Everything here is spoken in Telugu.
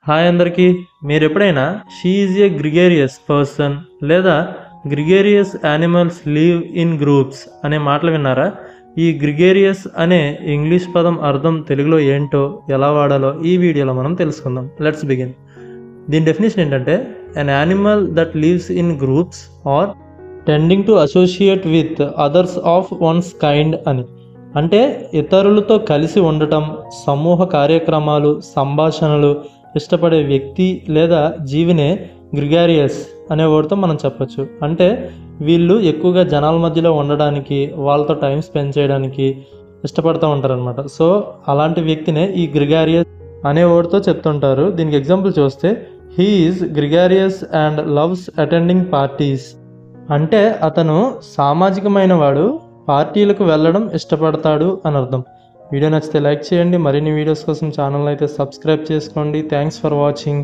హాయ్ అందరికీ. మీరు ఎప్పుడైనా షీ ఈజ్ ఏ గ్రిగేరియస్ పర్సన్ లేదా గ్రిగేరియస్ యానిమల్స్ లివ్ ఇన్ గ్రూప్స్ అనే మాటలు విన్నారా? ఈ గ్రిగేరియస్ అనే ఇంగ్లీష్ పదం అర్థం తెలుగులో ఏంటో ఎలా వాడాలో ఈ వీడియోలో మనం తెలుసుకుందాం. Let's begin. దీని డెఫినేషన్ ఏంటంటే an animal that lives in groups or tending to associate with others of one's kind అని. అంటే ఇతరులతో కలిసి ఉండటం, సమూహ కార్యక్రమాలు, సంభాషణలు ఇష్టపడే వ్యక్తి లేదా జీవినే గ్రిగారియస్ అనే వర్డ్తో మనం చెప్పచ్చు. అంటే వీళ్ళు ఎక్కువగా జనాల మధ్యలో ఉండడానికి, వాళ్ళతో టైం స్పెండ్ చేయడానికి ఇష్టపడుతూ ఉంటారనమాట. సో అలాంటి వ్యక్తినే ఈ గ్రిగారియస్ అనే వర్డ్తో చెప్తుంటారు. దీనికి ఎగ్జాంపుల్ చూస్తే he is gregarious and loves attending parties. అంటే అతను సామాజికమైన వాడు, పార్టీలకు వెళ్ళడం ఇష్టపడతాడు అని అర్థం. వీడియో నచ్చితే లైక్ చేయండి. మరిన్ని వీడియోస్ కోసం ఛానల్ అయితే సబ్స్క్రైబ్ చేసుకోండి. Thanks for watching.